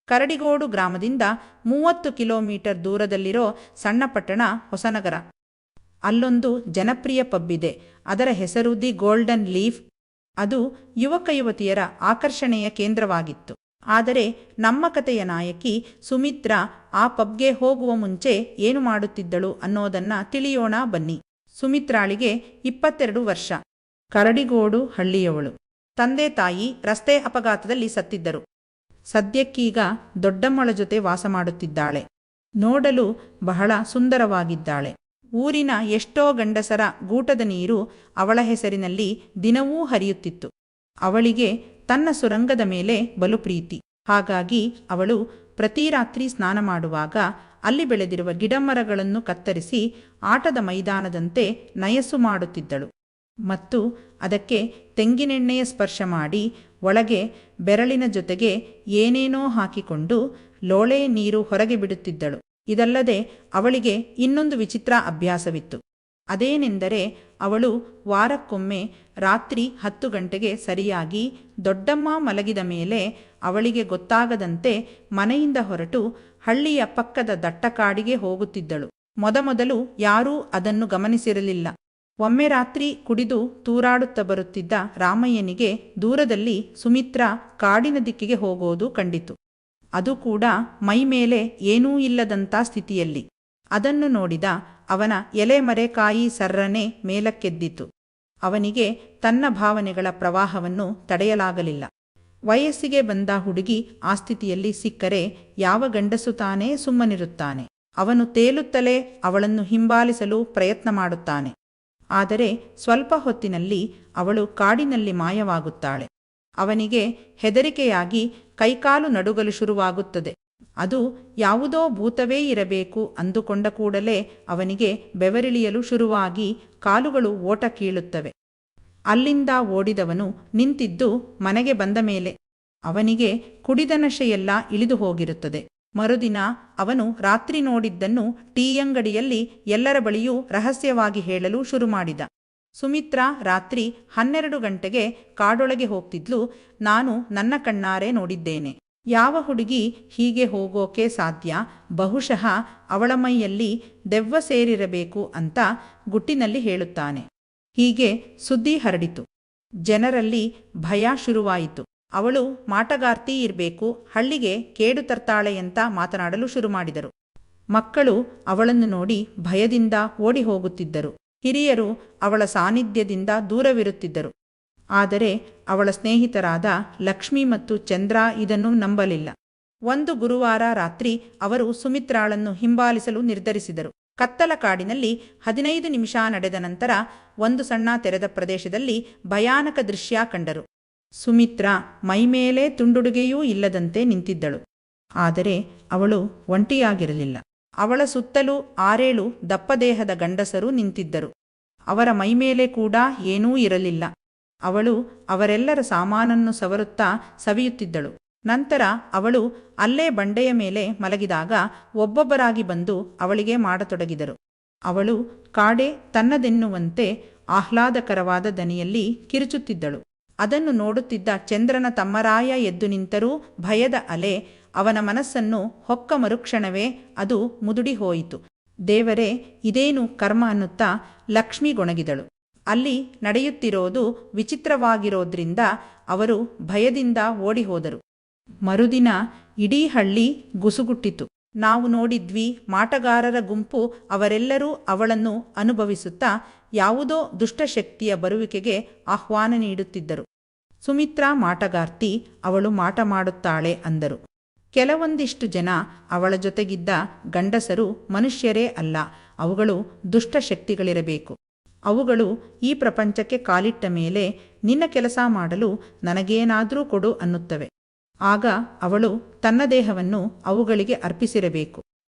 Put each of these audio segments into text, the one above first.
ಕರಡಿಗೋಡು ಗ್ರಾಮದಿಂದ 30 ಕಿಲೋಮೀಟರ್ ದೂರದಲ್ಲಿರೋ ಸಣ್ಣ ಪಟ್ಟಣ ಹೊಸನಗರ. ಅಲ್ಲೊಂದು ಜನಪ್ರಿಯ ಪಬ್ ಇದೆ. ಅದರ ಹೆಸರು ದಿ ಗೋಲ್ಡನ್ ಲೀಫ್. ಅದು ಯುವಕ ಯುವತಿಯರ ಆಕರ್ಷಣೆಯ ಕೇಂದ್ರವಾಗಿತ್ತು. ಆದರೆ ನಮ್ಮ ಕಥೆಯ ನಾಯಕಿ ಸುಮಿತ್ರಾ ಆ ಪಬ್ಗೆ ಹೋಗುವ ಮುಂಚೆ ಏನು ಮಾಡುತ್ತಿದ್ದಳು ಅನ್ನೋದನ್ನ ತಿಳಿಯೋಣ ಬನ್ನಿ. ಸುಮಿತ್ರಾಳಿಗೆ 22 ವರ್ಷ. ಕರಡಿಗೋಡು ಹಳ್ಳಿಯವಳು. ತಂದೆ ತಾಯಿ ರಸ್ತೆ ಅಪಘಾತದಲ್ಲಿ ಸತ್ತಿದ್ದರು. ಸದ್ಯಕ್ಕೀಗ ದೊಡ್ಡಮ್ಮಳ ಜೊತೆ ವಾಸ ಮಾಡುತ್ತಿದ್ದಾಳೆ. ನೋಡಲು ಬಹಳ ಸುಂದರವಾಗಿದ್ದಾಳೆ. ಊರಿನ ಎಷ್ಟೋ ಗಂಡಸರ ಗೂಟದ ನೀರು ಅವಳ ಹೆಸರಿನಲ್ಲಿ ದಿನವೂ ಹರಿಯುತ್ತಿತ್ತು. ಅವಳಿಗೆ ತನ್ನ ಸುರಂಗದ ಮೇಲೆ ಬಲು ಪ್ರೀತಿ. ಹಾಗಾಗಿ ಅವಳು ಪ್ರತಿ ರಾತ್ರಿ ಸ್ನಾನ ಮಾಡುವಾಗ ಅಲ್ಲಿ ಬೆಳೆದಿರುವ ಗಿಡಮರಗಳನ್ನು ಕತ್ತರಿಸಿ ಆಟದ ಮೈದಾನದಂತೆ ನಯಸ್ಸು ಮಾಡುತ್ತಿದ್ದಳು ಮತ್ತು ಅದಕ್ಕೆ ತೆಂಗಿನೆಣ್ಣೆಯ ಸ್ಪರ್ಶ ಮಾಡಿ ಒಳಗೆ ಬೆರಳಿನ ಜೊತೆಗೆ ಏನೇನೋ ಹಾಕಿಕೊಂಡು ಲೋಳೆ ನೀರು ಹೊರಗೆ ಬಿಡುತ್ತಿದ್ದಳು. ಇದಲ್ಲದೆ ಅವಳಿಗೆ ಇನ್ನೊಂದು ವಿಚಿತ್ರ ಅಭ್ಯಾಸವಿತ್ತು. ಅದೇನೆಂದರೆ ಅವಳು ವಾರಕ್ಕೊಮ್ಮೆ ರಾತ್ರಿ 10 ಗಂಟೆಗೆ ಸರಿಯಾಗಿ ದೊಡ್ಡಮ್ಮ ಮಲಗಿದ ಮೇಲೆ ಅವಳಿಗೆ ಗೊತ್ತಾಗದಂತೆ ಮನೆಯಿಂದ ಹೊರಟು ಹಳ್ಳಿಯ ಪಕ್ಕದ ದಟ್ಟ ಕಾಡಿಗೆ ಹೋಗುತ್ತಿದ್ದಳು. ಮೊದಮೊದಲು ಯಾರೂ ಅದನ್ನು ಗಮನಿಸಿರಲಿಲ್ಲ. ಒಮ್ಮೆ ರಾತ್ರಿ ಕುಡಿದು ತೂರಾಡುತ್ತಾ ಬರುತ್ತಿದ್ದ ರಾಮಯ್ಯನಿಗೆ ದೂರದಲ್ಲಿ ಸುಮಿತ್ರಾ ಕಾಡಿನ ದಿಕ್ಕಿಗೆ ಹೋಗೋದು ಕಂಡಿತು. ಅದು ಕೂಡ ಮೈಮೇಲೆ ಏನೂ ಇಲ್ಲದಂಥ ಸ್ಥಿತಿಯಲ್ಲಿ. ಅದನ್ನು ನೋಡಿದ ಅವನ ಎಲೆಮರೆಕಾಯಿ ಸರ್ರನೆ ಮೇಲಕ್ಕೆದ್ದಿತು. ಅವನಿಗೆ ತನ್ನ ಭಾವನೆಗಳ ಪ್ರವಾಹವನ್ನು ತಡೆಯಲಾಗಲಿಲ್ಲ. ವಯಸ್ಸಿಗೆ ಬಂದ ಹುಡುಗಿ ಆ ಸ್ಥಿತಿಯಲ್ಲಿ ಸಿಕ್ಕರೆ ಯಾವ ಗಂಡಸು ತಾನೇ ಸುಮ್ಮನಿರುತ್ತಾನೆ? ಅವನು ತೇಲುತ್ತಲೇ ಅವಳನ್ನು ಹಿಂಬಾಲಿಸಲು ಪ್ರಯತ್ನ ಮಾಡುತ್ತಾನೆ. ಆದರೆ ಸ್ವಲ್ಪ ಹೊತ್ತಿನಲ್ಲಿ ಅವಳು ಕಾಡಿನಲ್ಲಿ ಮಾಯವಾಗುತ್ತಾಳೆ. ಅವನಿಗೆ ಹೆದರಿಕೆಯಾಗಿ ಕೈಕಾಲು ನಡುಗಲು ಶುರುವಾಗುತ್ತದೆ. ಅದು ಯಾವುದೋ ಭೂತವೇ ಇರಬೇಕು ಅಂದುಕೊಂಡ ಕೂಡಲೇ ಅವನಿಗೆ ಬೆವರಿಳಿಯಲು ಶುರುವಾಗಿ ಕಾಲುಗಳು ಓಟ ಕೀಳುತ್ತವೆ. ಅಲ್ಲಿಂದ ಓಡಿದವನು ನಿಂತಿದ್ದು ಮನೆಗೆ ಬಂದ ಮೇಲೆ. ಅವನಿಗೆ ಕುಡಿದ ನಶೆಯೆಲ್ಲ ಇಳಿದು ಹೋಗಿರುತ್ತದೆ. ಮರುದಿನ ಅವನು ರಾತ್ರಿ ನೋಡಿದ್ದನ್ನು ಟೀಯಂಗಡಿಯಲ್ಲಿ ಎಲ್ಲರ ಬಳಿಯೂ ರಹಸ್ಯವಾಗಿ ಹೇಳಲು ಶುರು ಮಾಡಿದ. ಸುಮಿತ್ರಾ ರಾತ್ರಿ 12 ಗಂಟೆಗೆ ಕಾಡೊಳಗೆ ಹೋಗ್ತಿದ್ಲು. ನಾನು ನನ್ನ ಕಣ್ಣಾರೆ ನೋಡಿದ್ದೇನೆ. ಯಾವ ಹುಡುಗಿ ಹೀಗೆ ಹೋಗೋಕೆ ಸಾಧ್ಯ? ಬಹುಶಃ ಅವಳ ಮೈಯಲ್ಲಿ ದೆವ್ವ ಸೇರಿರಬೇಕು ಅಂತ ಗುಟ್ಟಿನಲ್ಲಿ ಹೇಳುತ್ತಾನೆ. ಹೀಗೆ ಸುದ್ದಿ ಹರಡಿತು. ಜನರಲ್ಲಿ ಭಯ ಶುರುವಾಯಿತು. ಅವಳು ಮಾಟಗಾರ್ತಿ ಇರಬೇಕು, ಹಳ್ಳಿಗೆ ಕೇಡು ತರ್ತಾಳೆ ಅಂತ ಮಾತನಾಡಲು ಶುರು ಮಾಡಿದರು. ಮಕ್ಕಳು ಅವಳನ್ನು ನೋಡಿ ಭಯದಿಂದ ಓಡಿ ಹೋಗುತ್ತಿದ್ದರು. ಹಿರಿಯರು ಅವಳ ಸಾನ್ನಿಧ್ಯದಿಂದ ದೂರವಿರುತ್ತಿದ್ದರು. ಆದರೆ ಅವಳ ಸ್ನೇಹಿತರಾದ ಲಕ್ಷ್ಮಿ ಮತ್ತು ಚಂದ್ರ ಇದನ್ನು ನಂಬಲಿಲ್ಲ. ಒಂದು ಗುರುವಾರ ರಾತ್ರಿ ಅವರು ಸುಮಿತ್ರಾಳನ್ನು ಹಿಂಬಾಲಿಸಲು ನಿರ್ಧರಿಸಿದರು. ಕತ್ತಲ ಕಾಡಿನಲ್ಲಿ 15 ನಿಮಿಷ ನಡೆದ ನಂತರ ಒಂದು ಸಣ್ಣ ತೆರೆದ ಪ್ರದೇಶದಲ್ಲಿ ಭಯಾನಕ ದೃಶ್ಯ ಕಂಡರು. ಸುಮಿತ್ರಾ ಮೈಮೇಲೆ ತುಂಡುಡುಗೆಯೂ ಇಲ್ಲದಂತೆ ನಿಂತಿದ್ದಳು. ಆದರೆ ಅವಳು ಒಂಟಿಯಾಗಿರಲಿಲ್ಲ. ಅವಳ ಸುತ್ತಲೂ 6-7 ದಪ್ಪದೇಹದ ಗಂಡಸರು ನಿಂತಿದ್ದರು. ಅವರ ಮೈಮೇಲೆ ಕೂಡ ಏನೂ ಇರಲಿಲ್ಲ. ಅವಳು ಅವರೆಲ್ಲರ ಸಾಮಾನನ್ನು ಸವರುತ್ತಾ ಸವಿಯುತ್ತಿದ್ದಳು. ನಂತರ ಅವಳು ಅಲ್ಲೇ ಬಂಡೆಯ ಮೇಲೆ ಮಲಗಿದಾಗ ಒಬ್ಬೊಬ್ಬರಾಗಿ ಬಂದು ಅವಳಿಗೆ ಮಾಡತೊಡಗಿದರು. ಅವಳು ಕಾಡೆ ತನ್ನದೆನ್ನುವಂತೆ ಆಹ್ಲಾದಕರವಾದ ದನಿಯಲ್ಲಿ ಕಿರುಚುತ್ತಿದ್ದಳು. ಅದನ್ನು ನೋಡುತ್ತಿದ್ದ ಚಂದ್ರನ ತಮ್ಮರಾಯ ಎದ್ದು ನಿಂತರೂ ಭಯದ ಅಲೆ ಅವನ ಮನಸ್ಸನ್ನು ಹೊಕ್ಕ ಮರುಕ್ಷಣವೇ ಅದು ಮುದುಡಿ ಹೋಯಿತು. ದೇವರೇ, ಇದೇನು ಕರ್ಮ ಅನ್ನುತ್ತಾ ಲಕ್ಷ್ಮಿ ಗೊಣಗಿದಳು. ಅಲ್ಲಿ ನಡೆಯುತ್ತಿರೋದು ವಿಚಿತ್ರವಾಗಿರೋದ್ರಿಂದ ಅವರು ಭಯದಿಂದ ಓಡಿ ಹೋದರು. ಮರುದಿನ ಇಡೀ ಹಳ್ಳಿ ಗುಸುಗುಟ್ಟಿತು. ನಾವು ನೋಡಿದ್ವಿ, ಮಾಟಗಾರರ ಗುಂಪು. ಅವರೆಲ್ಲರೂ ಅವಳನ್ನು ಅನುಭವಿಸುತ್ತಾ ಯಾವುದೋ ದುಷ್ಟಶಕ್ತಿಯ ಬರುವಿಕೆಗೆ ಆಹ್ವಾನ ನೀಡುತ್ತಿದ್ದರು. ಸುಮಿತ್ರಾ ಮಾಟಗಾರ್ತಿ, ಅವಳು ಮಾಟ ಮಾಡುತ್ತಾಳೆ ಅಂದರು. ಕೆಲವೊಂದಿಷ್ಟು ಜನ ಅವಳ ಜೊತೆಗಿದ್ದ ಗಂಡಸರು ಮನುಷ್ಯರೇ ಅಲ್ಲ, ಅವುಗಳು ದುಷ್ಟಶಕ್ತಿಗಳಿರಬೇಕು. ಅವುಗಳು ಈ ಪ್ರಪಂಚಕ್ಕೆ ಕಾಲಿಟ್ಟ ಮೇಲೆ ನಿನ್ನ ಕೆಲಸ ಮಾಡಲು ನನಗೇನಾದರೂ ಕೊಡು ಅನ್ನುತ್ತವೆ. ಆಗ ಅವಳು ತನ್ನ ದೇಹವನ್ನು ಅವುಗಳಿಗೆ ಅರ್ಪಿಸಿರಬೇಕು.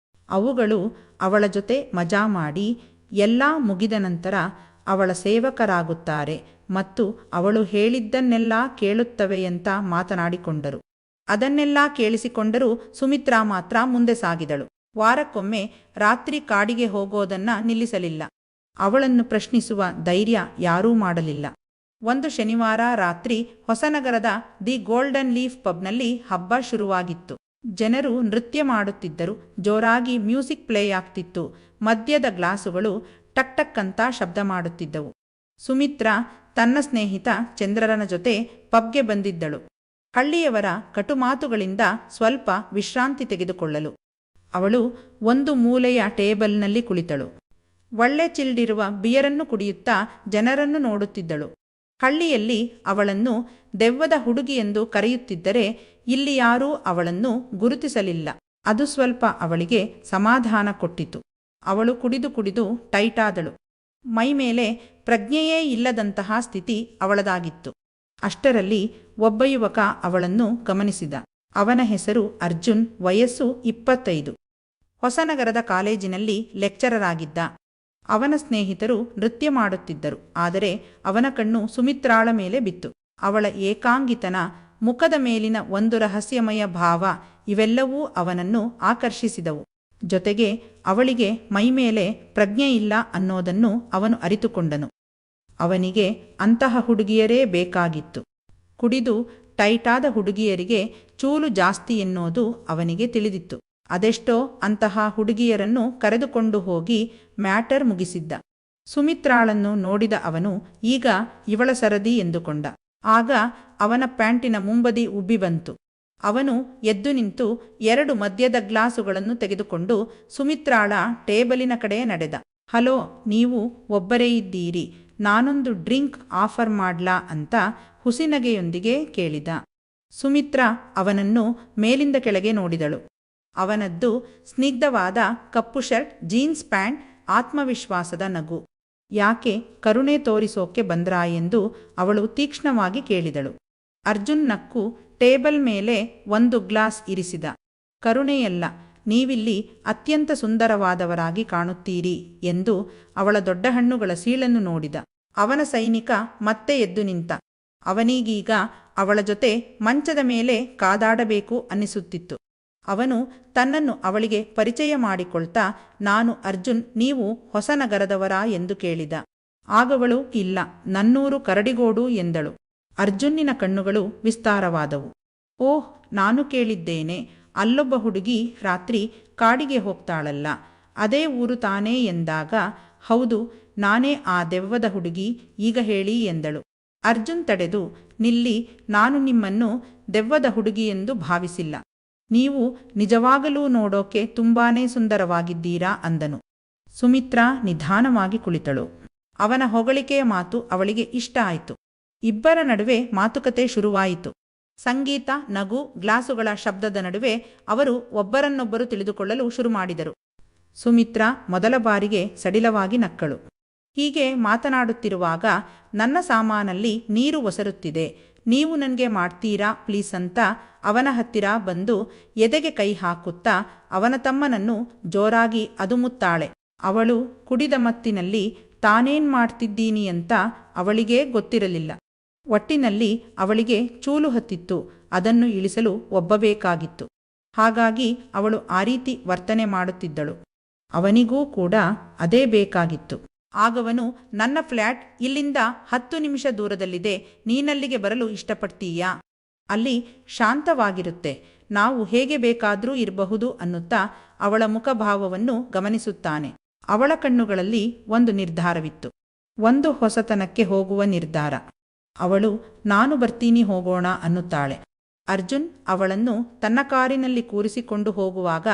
ಅವುಗಳು ಅವಳ ಜೊತೆ ಮಜಾ ಮಾಡಿ ಎಲ್ಲ ಮುಗಿದ ನಂತರ ಅವಳ ಸೇವಕರಾಗುತ್ತಾರೆ ಮತ್ತು ಅವಳು ಹೇಳಿದ್ದನ್ನೆಲ್ಲ ಕೇಳುತ್ತವೆ ಅಂತ ಮಾತನಾಡಿಕೊಂಡರು. ಅದನ್ನೆಲ್ಲ ಕೇಳಿಸಿಕೊಂಡರೂ ಸುಮಿತ್ರಾ ಮಾತ್ರ ಮುಂದೆ ಸಾಗಿದಳು. ವಾರಕ್ಕೊಮ್ಮೆ ರಾತ್ರಿ ಕಾಡಿಗೆ ಹೋಗೋದನ್ನ ನಿಲ್ಲಿಸಲಿಲ್ಲ. ಅವಳನ್ನು ಪ್ರಶ್ನಿಸುವ ಧೈರ್ಯ ಯಾರೂ ಮಾಡಲಿಲ್ಲ. ಒಂದು ಶನಿವಾರ ರಾತ್ರಿ ಹೊಸನಗರದ ದಿ ಗೋಲ್ಡನ್ ಲೀಫ್ ಪಬ್ನಲ್ಲಿ ಹಬ್ಬ ಶುರುವಾಗಿತ್ತು. ಜನರು ನೃತ್ಯ ಮಾಡುತ್ತಿದ್ದರು. ಜೋರಾಗಿ ಮ್ಯೂಸಿಕ್ ಪ್ಲೇ ಆಗ್ತಿತ್ತು. ಮದ್ಯದ ಗ್ಲಾಸುಗಳು ಟಕ್ ಟಕ್ ಅಂತ ಶಬ್ದ ಮಾಡುತ್ತಿದ್ದವು. ಸುಮಿತ್ರಾ ತನ್ನ ಸ್ನೇಹಿತ ಚಂದ್ರನ ಜೊತೆ ಪಬ್ಗೆ ಬಂದಿದ್ದಳು. ಹಳ್ಳಿಯವರ ಕಟುಮಾತುಗಳಿಂದ ಸ್ವಲ್ಪ ವಿಶ್ರಾಂತಿ ತೆಗೆದುಕೊಳ್ಳಲು. ಅವಳು ಒಂದು ಮೂಲೆಯ ಟೇಬಲ್ನಲ್ಲಿ ಕುಳಿತಳು. ಒಳ್ಳೆ ಚಿಲ್ಡಿರುವ ಬಿಯರನ್ನು ಕುಡಿಯುತ್ತಾ ಜನರನ್ನು ನೋಡುತ್ತಿದ್ದಳು. ಹಳ್ಳಿಯಲ್ಲಿ ಅವಳನ್ನು ದೆವ್ವದ ಹುಡುಗಿ ಎಂದು ಕರೆಯುತ್ತಿದ್ದರೆ ಇಲ್ಲಿ ಯಾರೂ ಅವಳನ್ನು ಗುರುತಿಸಲಿಲ್ಲ. ಅದು ಸ್ವಲ್ಪ ಅವಳಿಗೆ ಸಮಾಧಾನ ಕೊಟ್ಟಿತು. ಅವಳು ಕುಡಿದು ಕುಡಿದು ಟೈಟಾದಳು. ಮೈಮೇಲೆ ಪ್ರಜ್ಞೆಯೇ ಇಲ್ಲದಂತಹ ಸ್ಥಿತಿ ಅವಳದಾಗಿತ್ತು. ಅಷ್ಟರಲ್ಲಿ ಒಬ್ಬ ಯುವಕ ಅವಳನ್ನು ಗಮನಿಸಿದ. ಅವನ ಹೆಸರು ಅರ್ಜುನ್. ವಯಸ್ಸು 25. ಹೊಸನಗರದ ಕಾಲೇಜಿನಲ್ಲಿ ಲೆಕ್ಚರರ್ ಆಗಿದ್ದ. ಅವನ ಸ್ನೇಹಿತರು ನೃತ್ಯ ಮಾಡುತ್ತಿದ್ದರು. ಆದರೆ ಅವನ ಕಣ್ಣು ಸುಮಿತ್ರಾಳ ಮೇಲೆ ಬಿತ್ತು. ಅವಳ ಏಕಾಂಗಿತನ, ಮುಖದ ಮೇಲಿನ ಒಂದು ರಹಸ್ಯಮಯ ಭಾವ ಇವೆಲ್ಲವೂ ಅವನನ್ನು ಆಕರ್ಷಿಸಿದವು. ಜೊತೆಗೆ ಅವಳಿಗೆ ಮೈಮೇಲೆ ಪ್ರಜ್ಞೆ ಇಲ್ಲ ಅನ್ನೋದನ್ನು ಅವನು ಅರಿತುಕೊಂಡನು. ಅವನಿಗೆ ಅಂತಹ ಹುಡುಗಿಯರೇ ಬೇಕಾಗಿತ್ತು. ಕುಡಿದು ಟೈಟಾದ ಹುಡುಗಿಯರಿಗೆ ಚೂಲು ಜಾಸ್ತಿ ಎನ್ನೋದು ಅವನಿಗೆ ತಿಳಿದಿತ್ತು. ಅದೆಷ್ಟೋ ಅಂತಹ ಹುಡುಗಿಯರನ್ನು ಕರೆದುಕೊಂಡು ಹೋಗಿ ಮ್ಯಾಟರ್ ಮುಗಿಸಿದ್ದ. ಸುಮಿತ್ರಾಳನ್ನು ನೋಡಿದ ಅವನು ಈಗ ಇವಳ ಸರದಿ ಎಂದುಕೊಂಡ. ಆಗ ಅವನ ಪ್ಯಾಂಟಿನ ಮುಂಬದಿ ಉಬ್ಬಿ ಬಂತು. ಅವನು ಎದ್ದು ನಿಂತು 2 ಮದ್ಯದ ಗ್ಲಾಸುಗಳನ್ನು ತೆಗೆದುಕೊಂಡು ಸುಮಿತ್ರಾಳ ಟೇಬಲಿನ ಕಡೆ ನಡೆದ. ಹಲೋ, ನೀವು ಒಬ್ಬರೇ ಇದ್ದೀರಿ, ನಾನೊಂದು ಡ್ರಿಂಕ್ ಆಫರ್ ಮಾಡ್ಲಾ ಅಂತ ಹುಸಿನಗೆಯೊಂದಿಗೆ ಕೇಳಿದ. ಸುಮಿತ್ರಾ ಅವನನ್ನು ಮೇಲಿಂದ ಕೆಳಗೆ ನೋಡಿದಳು. ಅವನದ್ದು ಸ್ನಿಗ್ಧವಾದ ಕಪ್ಪು ಶರ್ಟ್, ಜೀನ್ಸ್ ಪ್ಯಾಂಟ್, ಆತ್ಮವಿಶ್ವಾಸದ ನಗು. ಯಾಕೆ, ಕರುಣೆ ತೋರಿಸೋಕೆ ಬಂದ್ರಾ ಎಂದು ಅವಳು ತೀಕ್ಷ್ಣವಾಗಿ ಕೇಳಿದಳು. ಅರ್ಜುನ್ ನಕ್ಕು ಟೇಬಲ್ ಮೇಲೆ ಒಂದು ಗ್ಲಾಸ್ ಇರಿಸಿದ. ಕರುಣೆಯಲ್ಲ, ನೀವಿಲ್ಲಿ ಅತ್ಯಂತ ಸುಂದರವಾದವರಾಗಿ ಕಾಣುತ್ತೀರಿ ಎಂದು ಅವಳ ದೊಡ್ಡ ಹಣ್ಣುಗಳ ಸೀಳನ್ನು ನೋಡಿದ. ಅವನ ಸೈನಿಕ ಮತ್ತೆ ಎದ್ದು ನಿಂತ. ಅವನಿಗೀಗ ಅವಳ ಜೊತೆ ಮಂಚದ ಮೇಲೆ ಕಾದಾಡಬೇಕು ಅನ್ನಿಸುತ್ತಿತ್ತು. ಅವನು ತನ್ನನ್ನು ಅವಳಿಗೆ ಪರಿಚಯ ಮಾಡಿಕೊಳ್ತಾ, ನಾನು ಅರ್ಜುನ್, ನೀವು ಹೊಸನಗರದವರಾ ಎಂದು ಕೇಳಿದ. ಆಗವಳು ಇಲ್ಲ, ನನ್ನೂರು ಕರಡಿಗೋಡು ಎಂದಳು. ಅರ್ಜುನ್ನಿನ ಕಣ್ಣುಗಳು ವಿಸ್ತಾರವಾದವು. ಓಹ್, ನಾನು ಕೇಳಿದ್ದೇನೆ, ಅಲ್ಲೊಬ್ಬ ಹುಡುಗಿ ರಾತ್ರಿ ಕಾಡಿಗೆ ಹೋಗ್ತಾಳಲ್ಲ, ಅದೇ ಊರು ತಾನೇ ಎಂದಾಗ, ಹೌದು, ನಾನೇ ಆ ದೆವ್ವದ ಹುಡುಗಿ, ಈಗ ಹೇಳಿ ಎಂದಳು. ಅರ್ಜುನ್ ತಡೆದು, ನಿಲ್ಲಿ, ನಾನು ನಿಮ್ಮನ್ನು ದೆವ್ವದ ಹುಡುಗಿ ಎಂದು ಭಾವಿಸಿಲ್ಲ. ನೀವು ನಿಜವಾಗಲೂ ನೋಡೋಕೆ ತುಂಬಾನೇ ಸುಂದರವಾಗಿದ್ದೀರಾ ಅಂದನು. ಸುಮಿತ್ರಾ ನಿಧಾನವಾಗಿ ಕುಳಿತಳು. ಅವನ ಹೊಗಳಿಕೆಯ ಮಾತು ಅವಳಿಗೆ ಇಷ್ಟ ಆಯಿತು. ಇಬ್ಬರ ನಡುವೆ ಮಾತುಕತೆ ಶುರುವಾಯಿತು. ಸಂಗೀತ, ನಗು, ಗ್ಲಾಸುಗಳ ಶಬ್ದದ ನಡುವೆ ಅವರು ಒಬ್ಬರನ್ನೊಬ್ಬರು ತಿಳಿದುಕೊಳ್ಳಲು ಶುರುಮಾಡಿದರು. ಸುಮಿತ್ರಾ ಮೊದಲ ಬಾರಿಗೆ ಸಡಿಲವಾಗಿ ನಕ್ಕಳು. ಹೀಗೆ ಮಾತನಾಡುತ್ತಿರುವಾಗ, ನನ್ನ ಸಾಮಾನಲ್ಲಿ ನೀರು ಒಸರುತ್ತಿದೆ, ನೀವು ನನಗೆ ಮಾಡ್ತೀರಾ ಪ್ಲೀಸ್ ಅಂತ ಅವನ ಹತ್ತಿರ ಬಂದು ಎದೆಗೆ ಕೈ ಹಾಕುತ್ತಾ ಅವನ ತಮ್ಮನನ್ನು ಜೋರಾಗಿ ಅದುಮುತ್ತಾಳೆ. ಅವಳು ಕುಡಿದ ಮತ್ತಿನಲ್ಲಿ ತಾನೇನ್ ಮಾಡ್ತಿದ್ದೀನಿ ಅಂತ ಅವಳಿಗೇ ಗೊತ್ತಿರಲಿಲ್ಲ. ಒಟ್ಟಿನಲ್ಲಿ ಅವಳಿಗೆ ಚೂಲು ಹತ್ತಿತ್ತು. ಅದನ್ನು ಇಳಿಸಲು ಒಬ್ಬ ಬೇಕಾಗಿತ್ತು. ಹಾಗಾಗಿ ಅವಳು ಆ ರೀತಿ ವರ್ತನೆ ಮಾಡುತ್ತಿದ್ದಳು. ಅವನಿಗೂ ಕೂಡ ಅದೇ ಬೇಕಾಗಿತ್ತು. ಆಗವನು, ನನ್ನ ಫ್ಲ್ಯಾಟ್ ಇಲ್ಲಿಂದ 10 ನಿಮಿಷ ದೂರದಲ್ಲಿದೆ, ನೀನಲ್ಲಿಗೆ ಬರಲು ಇಷ್ಟಪಡ್ತೀಯಾ? ಅಲ್ಲಿ ಶಾಂತವಾಗಿರುತ್ತೆ, ನಾವು ಹೇಗೆ ಬೇಕಾದರೂ ಇರಬಹುದು ಅನ್ನುತ್ತಾ ಅವಳ ಮುಖಭಾವವನ್ನು ಗಮನಿಸುತ್ತಾನೆ. ಅವಳ ಕಣ್ಣುಗಳಲ್ಲಿ ಒಂದು ನಿರ್ಧಾರವಿತ್ತು, ಒಂದು ಹೊಸತನಕ್ಕೆ ಹೋಗುವ ನಿರ್ಧಾರ. ಅವಳು, ನಾನು ಬರ್ತೀನಿ, ಹೋಗೋಣ ಅನ್ನುತ್ತಾಳೆ. ಅರ್ಜುನ್ ಅವಳನ್ನು ತನ್ನ ಕಾರಿನಲ್ಲಿ ಕೂರಿಸಿಕೊಂಡು ಹೋಗುವಾಗ,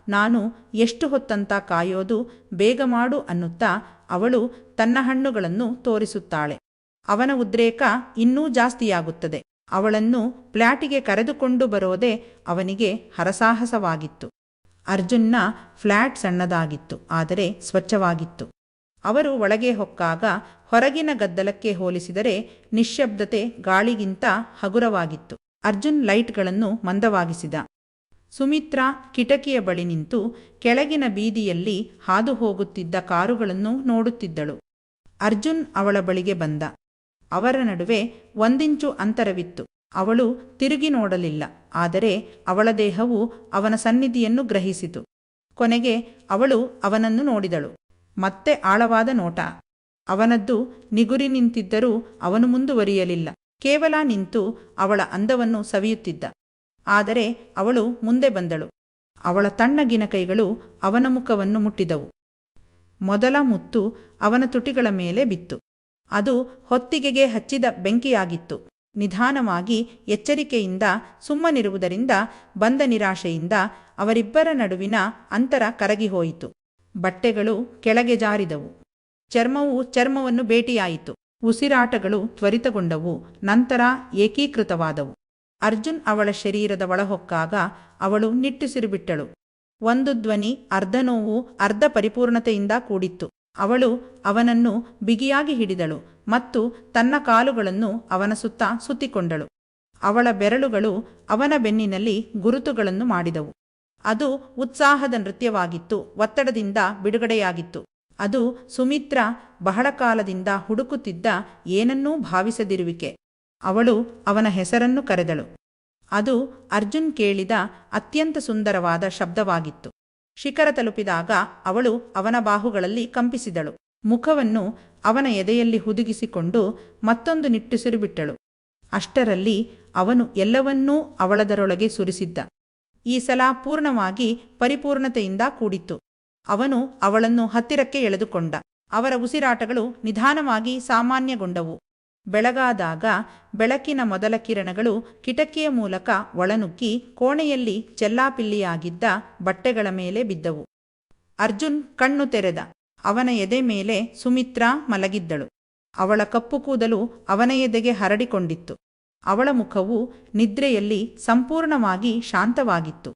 ನಾನು ಎಷ್ಟು ಹೊತ್ತಂತ ಕಾಯೋದು, ಬೇಗ ಮಾಡು ಅನ್ನುತ್ತಾ ಅವಳು ತನ್ನ ಹಣ್ಣುಗಳನ್ನು ತೋರಿಸುತ್ತಾಳೆ. ಅವನ ಉದ್ರೇಕ ಇನ್ನೂ ಜಾಸ್ತಿಯಾಗುತ್ತದೆ. ಅವಳನ್ನು ಫ್ಲ್ಯಾಟಿಗೆ ಕರೆದುಕೊಂಡು ಬರೋದೇ ಅವನಿಗೆ ಹರಸಾಹಸವಾಗಿತ್ತು. ಅರ್ಜುನ್ನ ಫ್ಲ್ಯಾಟ್ ಸಣ್ಣದಾಗಿತ್ತು, ಆದರೆ ಸ್ವಚ್ಛವಾಗಿತ್ತು. ಅವರು ಒಳಗೆ ಹೊಕ್ಕಾಗ ಹೊರಗಿನ ಗದ್ದಲಕ್ಕೆ ಹೋಲಿಸಿದರೆ ನಿಶ್ಶಬ್ದತೆ ಗಾಳಿಗಿಂತ ಹಗುರವಾಗಿತ್ತು. ಅರ್ಜುನ್ ಲೈಟ್ಗಳನ್ನು ಮಂದವಾಗಿಸಿದ. ಸುಮಿತ್ರಾ ಕಿಟಕಿಯ ಬಳಿ ನಿಂತು ಕೆಳಗಿನ ಬೀದಿಯಲ್ಲಿ ಹಾದು ಹೋಗುತ್ತಿದ್ದ ಕಾರುಗಳನ್ನು ನೋಡುತ್ತಿದ್ದಳು. ಅರ್ಜುನ್ ಅವಳ ಬಳಿಗೆ ಬಂದ. ಅವರ ನಡುವೆ 1 ಇಂಚು ಅಂತರವಿತ್ತು. ಅವಳು ತಿರುಗಿ ನೋಡಲಿಲ್ಲ, ಆದರೆ ಅವಳ ದೇಹವು ಅವನ ಸನ್ನಿಧಿಯನ್ನು ಗ್ರಹಿಸಿತು. ಕೊನೆಗೆ ಅವಳು ಅವನನ್ನು ನೋಡಿದಳು. ಮತ್ತೆ ಆಳವಾದ ನೋಟ. ಅವನದ್ದು ನಿಗುರಿ ನಿಂತಿದ್ದರೂ ಅವನು ಮುಂದುವರಿಯಲಿಲ್ಲ. ಕೇವಲ ನಿಂತು ಅವಳ ಅಂದವನ್ನು ಸವಿಯುತ್ತಿದ್ದ. ಆದರೆ ಅವಳು ಮುಂದೆ ಬಂದಳು. ಅವಳ ತಣ್ಣಗಿನ ಕೈಗಳು ಅವನ ಮುಖವನ್ನು ಮುಟ್ಟಿದವು. ಮೊದಲ ಮುತ್ತು ಅವನ ತುಟಿಗಳ ಮೇಲೆ ಬಿತ್ತು. ಅದು ಹೊತ್ತಿಗೆಗೆ ಹಚ್ಚಿದ ಬೆಂಕಿಯಾಗಿತ್ತು. ನಿಧಾನವಾಗಿ, ಎಚ್ಚರಿಕೆಯಿಂದ, ಸುಮ್ಮನಿರುವುದರಿಂದ ಬಂದ ನಿರಾಶೆಯಿಂದ ಅವರಿಬ್ಬರ ನಡುವಿನ ಅಂತರ ಕರಗಿಹೋಯಿತು. ಬಟ್ಟೆಗಳು ಕೆಳಗೆ ಜಾರಿದವು. ಚರ್ಮವು ಚರ್ಮವನ್ನು ಭೇಟಿಯಾಯಿತು. ಉಸಿರಾಟಗಳು ತ್ವರಿತಗೊಂಡವು, ನಂತರ ಏಕೀಕೃತವಾದವು. ಅರ್ಜುನ್ ಅವಳ ಶರೀರದ ಒಳಹೊಕ್ಕಾಗ ಅವಳು ನಿಟ್ಟುಸಿರುಬಿಟ್ಟಳು. ಒಂದು ಧ್ವನಿ ಅರ್ಧ ನೋವು, ಅರ್ಧ ಪರಿಪೂರ್ಣತೆಯಿಂದ ಕೂಡಿತ್ತು. ಅವಳು ಅವನನ್ನು ಬಿಗಿಯಾಗಿ ಹಿಡಿದಳು ಮತ್ತು ತನ್ನ ಕಾಲುಗಳನ್ನು ಅವನ ಸುತ್ತ ಸುತ್ತಿಕೊಂಡಳು. ಅವಳ ಬೆರಳುಗಳು ಅವನ ಬೆನ್ನಿನಲ್ಲಿ ಗುರುತುಗಳನ್ನು ಮಾಡಿದವು. ಅದು ಉತ್ಸಾಹದ ನೃತ್ಯವಾಗಿತ್ತು, ಒತ್ತಡದಿಂದ ಬಿಡುಗಡೆಯಾಗಿತ್ತು. ಅದು ಸುಮಿತ್ರಾ ಬಹಳ ಕಾಲದಿಂದ ಹುಡುಕುತ್ತಿದ್ದ ಏನನ್ನೂ ಭಾವಿಸದಿರುವಿಕೆ. ಅವಳು ಅವನ ಹೆಸರನ್ನು ಕರೆದಳು. ಅದು ಅರ್ಜುನ್ ಕೇಳಿದ ಅತ್ಯಂತ ಸುಂದರವಾದ ಶಬ್ದವಾಗಿತ್ತು. ಶಿಖರ ತಲುಪಿದಾಗ ಅವಳು ಅವನ ಬಾಹುಗಳಲ್ಲಿ ಕಂಪಿಸಿದಳು. ಮುಖವನ್ನು ಅವನ ಎದೆಯಲ್ಲಿ ಹುದುಗಿಸಿಕೊಂಡು ಮತ್ತೊಂದು ನಿಟ್ಟುಸಿರು ಬಿಟ್ಟಳು. ಅಷ್ಟರಲ್ಲಿ ಅವನು ಎಲ್ಲವನ್ನೂ ಅವಳದರೊಳಗೆ ಸುರಿಸಿದ್ದ. ಈ ಸಲ ಪೂರ್ಣವಾಗಿ ಪರಿಪೂರ್ಣತೆಯಿಂದ ಕೂಡಿತ್ತು. ಅವನು ಅವಳನ್ನು ಹತ್ತಿರಕ್ಕೆ ಎಳೆದುಕೊಂಡ. ಅವರ ಉಸಿರಾಟಗಳು ನಿಧಾನವಾಗಿ ಸಾಮಾನ್ಯಗೊಂಡವು. ಬೆಳಗಾದಾಗ ಬೆಳಕಿನ ಮೊದಲ ಕಿರಣಗಳು ಕಿಟಕಿಯ ಮೂಲಕ ಒಳನುಗ್ಗಿ ಕೋಣೆಯಲ್ಲಿ ಚೆಲ್ಲಾಪಿಲ್ಲಿಯಾಗಿದ್ದ ಬಟ್ಟೆಗಳ ಮೇಲೆ ಬಿದ್ದವು. ಅರ್ಜುನ್ ಕಣ್ಣು ತೆರೆದ. ಅವನ ಎದೆ ಮೇಲೆ ಸುಮಿತ್ರಾ ಮಲಗಿದ್ದಳು. ಅವಳ ಕಪ್ಪು ಕೂದಲು ಅವನ ಎದೆಗೆ ಹರಡಿಕೊಂಡಿತ್ತು. ಅವಳ ಮುಖವು ನಿದ್ರೆಯಲ್ಲಿ ಸಂಪೂರ್ಣವಾಗಿ ಶಾಂತವಾಗಿತ್ತು.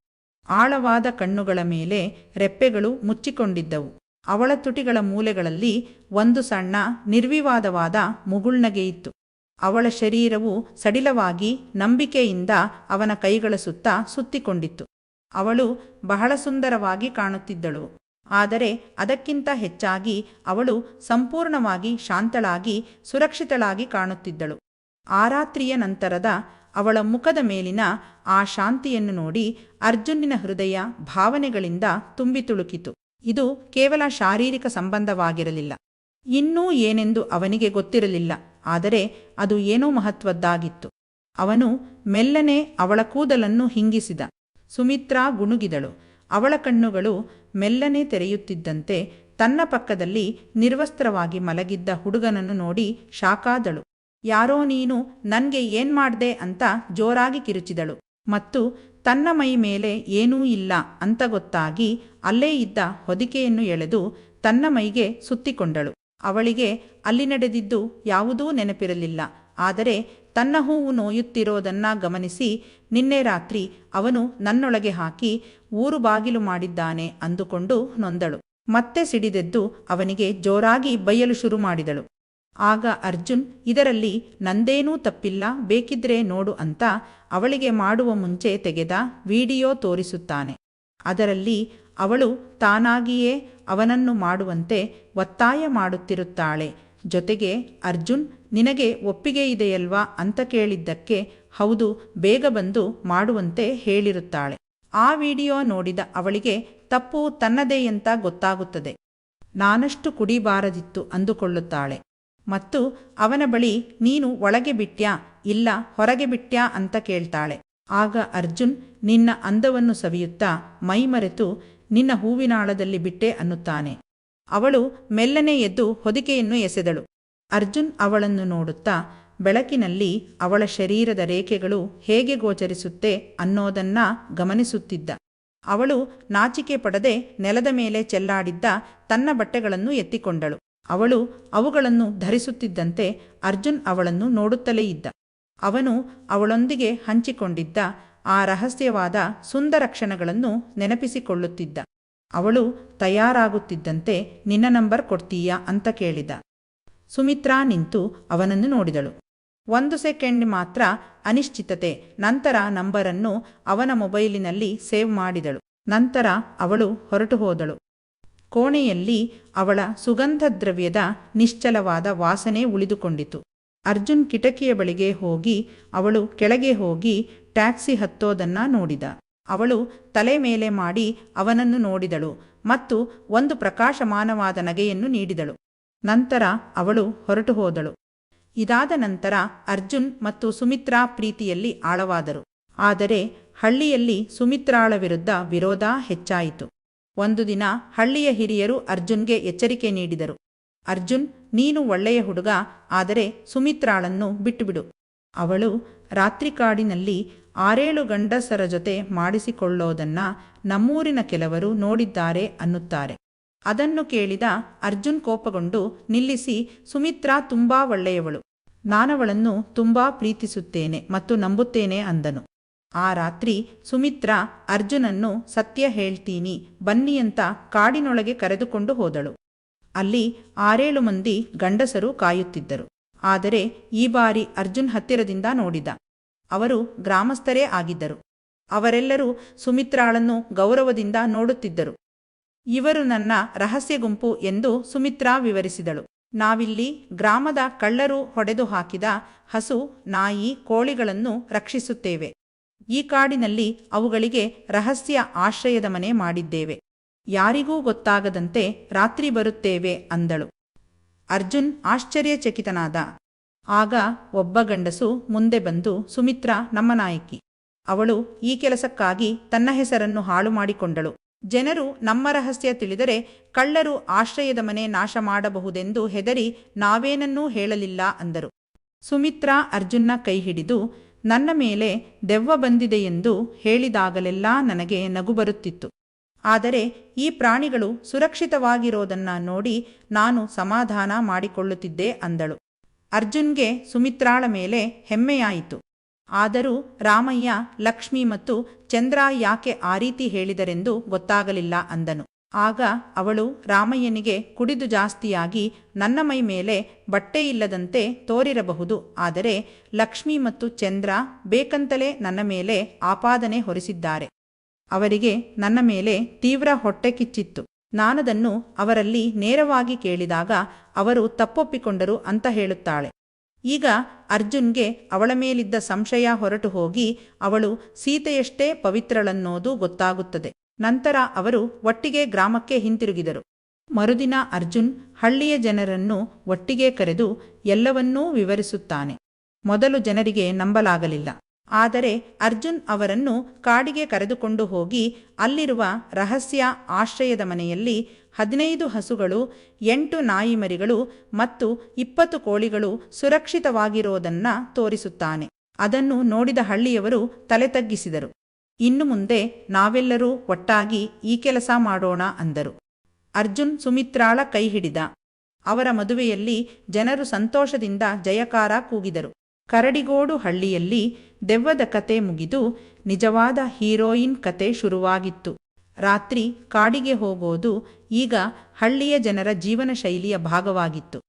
ಆಳವಾದ ಕಣ್ಣುಗಳ ಮೇಲೆ ರೆಪ್ಪೆಗಳು ಮುಚ್ಚಿಕೊಂಡಿದ್ದವು. ಅವಳ ತುಟಿಗಳ ಮೂಲೆಗಳಲ್ಲಿ ಒಂದು ಸಣ್ಣ ನಿರ್ವಿವಾದವಾದ ಮುಗುಳ್ನಗೆಯಿತ್ತು. ಅವಳ ಶರೀರವು ಸಡಿಲವಾಗಿ ನಂಬಿಕೆಯಿಂದ ಅವನ ಕೈಗಳ ಸುತ್ತ ಸುತ್ತಿಕೊಂಡಿತ್ತು. ಅವಳು ಬಹಳ ಸುಂದರವಾಗಿ ಕಾಣುತ್ತಿದ್ದಳು. ಆದರೆ ಅದಕ್ಕಿಂತ ಹೆಚ್ಚಾಗಿ ಅವಳು ಸಂಪೂರ್ಣವಾಗಿ ಶಾಂತಳಾಗಿ, ಸುರಕ್ಷಿತಳಾಗಿ ಕಾಣುತ್ತಿದ್ದಳು. ಆ ರಾತ್ರಿಯ ನಂತರದ ಅವಳ ಮುಖದ ಮೇಲಿನ ಆ ಶಾಂತಿಯನ್ನು ನೋಡಿ ಅರ್ಜುನಿನ ಹೃದಯ ಭಾವನೆಗಳಿಂದ ತುಂಬಿ ತುಳುಕಿತು. ಇದು ಕೇವಲ ಶಾರೀರಿಕ ಸಂಬಂಧವಾಗಿರಲಿಲ್ಲ. ಇನ್ನೂ ಏನೆಂದು ಅವನಿಗೆ ಗೊತ್ತಿರಲಿಲ್ಲ, ಆದರೆ ಅದು ಏನೋ ಮಹತ್ವದ್ದಾಗಿತ್ತು. ಅವನು ಮೆಲ್ಲನೆ ಅವಳ ಕೂದಲನ್ನು ಹಿಂಗಿಸಿದ. ಸುಮಿತ್ರಾ ಗುಣುಗಿದಳು. ಅವಳ ಕಣ್ಣುಗಳು ಮೆಲ್ಲನೆ ತೆರೆಯುತ್ತಿದ್ದಂತೆ ತನ್ನ ಪಕ್ಕದಲ್ಲಿ ನಿರ್ವಸ್ತ್ರವಾಗಿ ಮಲಗಿದ್ದ ಹುಡುಗನನ್ನು ನೋಡಿ ಶಾಕಾದಳು. ಯಾರೋ ನೀನು ನನ್ಗೆ ಏನ್ಮಾಡ್ದೆ ಅಂತ ಜೋರಾಗಿ ಕಿರುಚಿದಳು ಮತ್ತು ತನ್ನ ಮೈ ಮೇಲೆ ಏನೂ ಇಲ್ಲ ಅಂತ ಗೊತ್ತಾಗಿ ಅಲ್ಲೇ ಇದ್ದ ಹೊದಿಕೆಯನ್ನು ಎಳೆದು ತನ್ನ ಮೈಗೆ ಸುತ್ತಿಕೊಂಡಳು. ಅವಳಿಗೆ ಅಲ್ಲಿ ನಡೆದಿದ್ದು ಯಾವುದೂ ನೆನಪಿರಲಿಲ್ಲ. ಆದರೆ ತನ್ನ ಹೂವು ನೋಯುತ್ತಿರೋದನ್ನ ಗಮನಿಸಿ ನಿನ್ನೆ ರಾತ್ರಿ ಅವನು ನನ್ನೊಳಗೆ ಹಾಕಿ ಊರು ಬಾಗಿಲು ಮಾಡಿದ್ದಾನೆ ಅಂದುಕೊಂಡು ನೊಂದಳು. ಮತ್ತೆ ಸಿಡಿದೆದ್ದು ಅವನಿಗೆ ಜೋರಾಗಿ ಬೈಯಲು ಶುರು ಮಾಡಿದಳು. ಆಗ ಅರ್ಜುನ್ ಇದರಲ್ಲಿ ನಂದೇನೂ ತಪ್ಪಿಲ್ಲ, ಬೇಕಿದ್ರೆ ನೋಡು ಅಂತ ಅವಳಿಗೆ ಮಾಡುವ ಮುಂಚೆ ತೆಗೆದ ವಿಡಿಯೋ ತೋರಿಸುತ್ತಾನೆ. ಅದರಲ್ಲಿ ಅವಳು ತಾನಾಗಿಯೇ ಅವನನ್ನು ಮಾಡುವಂತೆ ಒತ್ತಾಯ ಮಾಡುತ್ತಿರುತ್ತಾಳೆ. ಜೊತೆಗೆ ಅರ್ಜುನ್ ನಿನಗೆ ಒಪ್ಪಿಗೆ ಇದೆಯಲ್ವಾ ಅಂತ ಕೇಳಿದ್ದಕ್ಕೆ ಹೌದು, ಬೇಗ ಬಂದು ಮಾಡುವಂತೆ ಹೇಳಿರುತ್ತಾಳೆ. ಆ ವಿಡಿಯೋ ನೋಡಿದ ಅವಳಿಗೆ ತಪ್ಪು ತನ್ನದೇ ಅಂತ ಗೊತ್ತಾಗುತ್ತದೆ. ನಾನಷ್ಟು ಕುಡಿಬಾರದಿತ್ತು ಅಂದುಕೊಳ್ಳುತ್ತಾಳೆ ಮತ್ತು ಅವನ ಬಳಿ ನೀನು ಒಳಗೆ ಬಿಟ್ಯಾ ಇಲ್ಲ ಹೊರಗೆ ಬಿಟ್ಯಾ ಅಂತ ಕೇಳ್ತಾಳೆ. ಆಗ ಅರ್ಜುನ್ ನಿನ್ನ ಅಂದವನ್ನು ಸವಿಯುತ್ತಾ ಮೈಮರೆತು ನಿನ್ನ ಹೂವಿನಾಳದಲ್ಲಿ ಬಿಟ್ಟೆ ಅನ್ನುತ್ತಾನೆ. ಅವಳು ಮೆಲ್ಲನೆ ಎದ್ದು ಹೊದಿಕೆಯನ್ನು ಎಸೆದಳು. ಅರ್ಜುನ್ ಅವಳನ್ನು ನೋಡುತ್ತಾ ಬೆಳಕಿನಲ್ಲಿ ಅವಳ ಶರೀರದ ರೇಖೆಗಳು ಹೇಗೆ ಗೋಚರಿಸುತ್ತೆ ಅನ್ನೋದನ್ನ ಗಮನಿಸುತ್ತಿದ್ದ. ಅವಳು ನಾಚಿಕೆ ಪಡದೆ ನೆಲದ ಮೇಲೆ ಚೆಲ್ಲಾಡಿದ್ದ ತನ್ನ ಬಟ್ಟೆಗಳನ್ನು ಎತ್ತಿಕೊಂಡಳು. ಅವಳು ಅವುಗಳನ್ನು ಧರಿಸುತ್ತಿದ್ದಂತೆ ಅರ್ಜುನ್ ಅವಳನ್ನು ನೋಡುತ್ತಲೇ ಇದ್ದ. ಅವನು ಅವಳೊಂದಿಗೆ ಹಂಚಿಕೊಂಡಿದ್ದ ಆ ರಹಸ್ಯವಾದ ಸುಂದರ ಕ್ಷಣಗಳನ್ನು ನೆನಪಿಸಿಕೊಳ್ಳುತ್ತಿದ್ದ. ಅವಳು ತಯಾರಾಗುತ್ತಿದ್ದಂತೆ ನಿನ್ನ ನಂಬರ್ ಕೊಡ್ತೀಯಾ ಅಂತ ಕೇಳಿದ. ಸುಮಿತ್ರಾ ನಿಂತು ಅವನನ್ನು ನೋಡಿದಳು. 1 ಸೆಕೆಂಡ್ ಮಾತ್ರ ಅನಿಶ್ಚಿತತೆ. ನಂತರ ನಂಬರನ್ನು ಅವನ ಮೊಬೈಲಿನಲ್ಲಿ ಸೇವ್ ಮಾಡಿದಳು. ನಂತರ ಅವಳು ಹೊರಟು ಹೋದಳು. ಕೋಣೆಯಲ್ಲಿ ಅವಳ ಸುಗಂಧ ದ್ರವ್ಯದ ನಿಶ್ಚಲವಾದ ವಾಸನೆ ಉಳಿದುಕೊಂಡಿತು. ಅರ್ಜುನ್ ಕಿಟಕಿಯ ಬಳಿಗೆ ಹೋಗಿ ಅವಳು ಕೆಳಗೆ ಹೋಗಿ ಟ್ಯಾಕ್ಸಿ ಹತ್ತೋದನ್ನ ನೋಡಿದ. ಅವಳು ತಲೆ ಮೇಲೆ ಮಾಡಿ ಅವನನ್ನು ನೋಡಿದಳು ಮತ್ತು ಒಂದು ಪ್ರಕಾಶಮಾನವಾದ ನಗೆಯನ್ನು ನೀಡಿದಳು. ನಂತರ ಅವಳು ಹೊರಟು ಹೋದಳು. ಇದಾದ ನಂತರ ಅರ್ಜುನ್ ಮತ್ತು ಸುಮಿತ್ರಾ ಪ್ರೀತಿಯಲ್ಲಿ ಆಳವಾದರು. ಆದರೆ ಹಳ್ಳಿಯಲ್ಲಿ ಸುಮಿತ್ರಾಳ ವಿರುದ್ಧ ವಿರೋಧ ಹೆಚ್ಚಾಯಿತು. ಒಂದು ದಿನ ಹಳ್ಳಿಯ ಹಿರಿಯರು ಅರ್ಜುನ್ಗೆ ಎಚ್ಚರಿಕೆ ನೀಡಿದರು. ಅರ್ಜುನ್, ನೀನು ಒಳ್ಳೆಯ ಹುಡುಗ, ಆದರೆ ಸುಮಿತ್ರಾಳನ್ನು ಬಿಟ್ಟುಬಿಡು. ಅವಳು ರಾತ್ರಿ ಕಾಡಿನಲ್ಲಿ 6-7 ಗಂಡಸರ ಜೊತೆ ಮಾಡಿಸಿಕೊಳ್ಳೋದನ್ನ ನಮ್ಮೂರಿನ ಕೆಲವರು ನೋಡಿದ್ದಾರೆ ಅನ್ನುತ್ತಾರೆ. ಅದನ್ನು ಕೇಳಿದ ಅರ್ಜುನ್ ಕೋಪಗೊಂಡು, ನಿಲ್ಲಿಸಿ, ಸುಮಿತ್ರಾ ತುಂಬಾ ಒಳ್ಳೆಯವಳು. ನಾನವಳನ್ನು ತುಂಬಾ ಪ್ರೀತಿಸುತ್ತೇನೆ ಮತ್ತು ನಂಬುತ್ತೇನೆ ಅಂದನು. ಆ ರಾತ್ರಿ ಸುಮಿತ್ರಾ ಅರ್ಜುನನ್ನು ಸತ್ಯ ಹೇಳ್ತೀನಿ ಬನ್ನಿ ಅಂತ ಕಾಡಿನೊಳಗೆ ಕರೆದುಕೊಂಡು ಹೋದಳು. ಅಲ್ಲಿ 6-7 ಮಂದಿ ಗಂಡಸರು ಕಾಯುತ್ತಿದ್ದರು. ಆದರೆ ಈ ಬಾರಿ ಅರ್ಜುನ್ ಹತ್ತಿರದಿಂದ ನೋಡಿದ. ಅವರು ಗ್ರಾಮಸ್ಥರೇ ಆಗಿದ್ದರು. ಅವರೆಲ್ಲರೂ ಸುಮಿತ್ರಾಳನ್ನು ಗೌರವದಿಂದ ನೋಡುತ್ತಿದ್ದರು. ಇವರು ನನ್ನ ರಹಸ್ಯ ಗುಂಪು ಎಂದು ಸುಮಿತ್ರಾ ವಿವರಿಸಿದಳು. ನಾವಿಲ್ಲಿ ಗ್ರಾಮದ ಕಳ್ಳರು ಹೊಡೆದು ಹಾಕಿದ ಹಸು, ನಾಯಿ, ಕೋಳಿಗಳನ್ನು ರಕ್ಷಿಸುತ್ತೇವೆ. ಈ ಕಾಡಿನಲ್ಲಿ ಅವುಗಳಿಗೆ ರಹಸ್ಯ ಆಶ್ರಯದ ಮನೆ ಮಾಡಿದ್ದೇವೆ. ಯಾರಿಗೂ ಗೊತ್ತಾಗದಂತೆ ರಾತ್ರಿ ಬರುತ್ತೇವೆ ಅಂದಳು. ಅರ್ಜುನ್ ಆಶ್ಚರ್ಯಚಕಿತನಾದ. ಆಗ ಒಬ್ಬ ಗಂಡಸು ಮುಂದೆ ಬಂದು, ಸುಮಿತ್ರಾ ನಮ್ಮ ನಾಯಕಿ. ಅವಳು ಈ ಕೆಲಸಕ್ಕಾಗಿ ತನ್ನ ಹೆಸರನ್ನು ಹಾಳು ಮಾಡಿಕೊಂಡಳು. ಜನರು ನಮ್ಮ ರಹಸ್ಯ ತಿಳಿದರೆ ಕಳ್ಳರು ಆಶ್ರಯದ ಮನೆ ನಾಶ ಮಾಡಬಹುದೆಂದು ಹೆದರಿ ನಾವೇನನ್ನೂ ಹೇಳಲಿಲ್ಲ ಅಂದರು. ಸುಮಿತ್ರಾ ಅರ್ಜುನ್ನ ಕೈ ಹಿಡಿದು, ನನ್ನ ಮೇಲೆ ದೆವ್ವ ಬಂದಿದೆಯೆಂದು ಹೇಳಿದಾಗಲೆಲ್ಲ ನನಗೆ ನಗು ಬರುತ್ತಿತ್ತು. ಆದರೆ ಈ ಪ್ರಾಣಿಗಳು ಸುರಕ್ಷಿತವಾಗಿರೋದನ್ನ ನೋಡಿ ನಾನು ಸಮಾಧಾನ ಮಾಡಿಕೊಳ್ಳುತ್ತಿದ್ದೆ ಅಂದಳು. ಅರ್ಜುನ್ಗೆ ಸುಮಿತ್ರಾಳ ಮೇಲೆ ಹೆಮ್ಮೆಯಾಯಿತು. ಆದರೂ ರಾಮಯ್ಯ, ಲಕ್ಷ್ಮಿ ಮತ್ತು ಚಂದ್ರ ಯಾಕೆ ಆ ರೀತಿ ಹೇಳಿದರೆಂದು ಗೊತ್ತಾಗಲಿಲ್ಲ ಅಂದನು. ಆಗ ಅವಳು ರಾಮಯ್ಯನಿಗೆ ಕುಡಿದು ಜಾಸ್ತಿಯಾಗಿ ನನ್ನ ಮೈ ಮೇಲೆ ಬಟ್ಟೆ ಇಲ್ಲದಂತೆ ತೋರಿರಬಹುದು, ಆದರೆ ಲಕ್ಷ್ಮಿ ಮತ್ತು ಚಂದ್ರ ಬೇಕಂತಲೇ ನನ್ನ ಮೇಲೆ ಆಪಾದನೆ ಹೊರಿಸಿದ್ದಾರೆ. ಅವರಿಗೆ ನನ್ನ ಮೇಲೆ ತೀವ್ರ ಹೊಟ್ಟೆ ಕಿಚ್ಚಿತ್ತು. ನಾನದನ್ನು ಅವರಲ್ಲಿ ನೇರವಾಗಿ ಕೇಳಿದಾಗ ಅವರು ತಪ್ಪೊಪ್ಪಿಕೊಂಡರು ಅಂತ ಹೇಳುತ್ತಾಳೆ. ಈಗ ಅರ್ಜುನ್ಗೆ ಅವಳ ಮೇಲಿದ್ದ ಸಂಶಯ ಹೊರಟು ಹೋಗಿ ಅವಳು ಸೀತೆಯಷ್ಟೇ ಪವಿತ್ರಳನ್ನೋದು ಗೊತ್ತಾಗುತ್ತದೆ. ನಂತರ ಅವರು ಒಟ್ಟಿಗೆ ಗ್ರಾಮಕ್ಕೆ ಹಿಂತಿರುಗಿದರು. ಮರುದಿನ ಅರ್ಜುನ್ ಹಳ್ಳಿಯ ಜನರನ್ನು ಒಟ್ಟಿಗೆ ಕರೆದು ಎಲ್ಲವನ್ನೂ ವಿವರಿಸುತ್ತಾನೆ. ಮೊದಲು ಜನರಿಗೆ ನಂಬಲಾಗಲಿಲ್ಲ. ಆದರೆ ಅರ್ಜುನ್ ಅವರನ್ನು ಕಾಡಿಗೆ ಕರೆದುಕೊಂಡು ಹೋಗಿ ಅಲ್ಲಿರುವ ರಹಸ್ಯ ಆಶ್ರಯದ ಮನೆಯಲ್ಲಿ 15 ಹಸುಗಳು, 8 ನಾಯಿಮರಿಗಳು ಮತ್ತು 20 ಕೋಳಿಗಳು ಸುರಕ್ಷಿತವಾಗಿರೋದನ್ನ ತೋರಿಸುತ್ತಾನೆ. ಅದನ್ನು ನೋಡಿದ ಹಳ್ಳಿಯವರು ತಲೆ ತಗ್ಗಿಸಿದರು. ಇನ್ನು ಮುಂದೆ ನಾವೆಲ್ಲರೂ ಒಟ್ಟಾಗಿ ಈ ಕೆಲಸ ಮಾಡೋಣ ಅಂದರು. ಅರ್ಜುನ್ ಸುಮಿತ್ರಾಳ ಕೈ ಹಿಡಿದ. ಅವರ ಮದುವೆಯಲ್ಲಿ ಜನರು ಸಂತೋಷದಿಂದ ಜಯಕಾರ ಕೂಗಿದರು. ಕರಡಿಗೋಡು ಹಳ್ಳಿಯಲ್ಲಿ ದೆವ್ವದ ಕತೆ ಮುಗಿದು ನಿಜವಾದ ಹೀರೋಯಿನ್ ಕತೆ ಶುರುವಾಗಿತ್ತು. ರಾತ್ರಿ ಕಾಡಿಗೆ ಹೋಗೋದು ಈಗ ಹಳ್ಳಿಯ ಜನರ ಜೀವನ ಶೈಲಿಯ ಭಾಗವಾಗಿತ್ತು.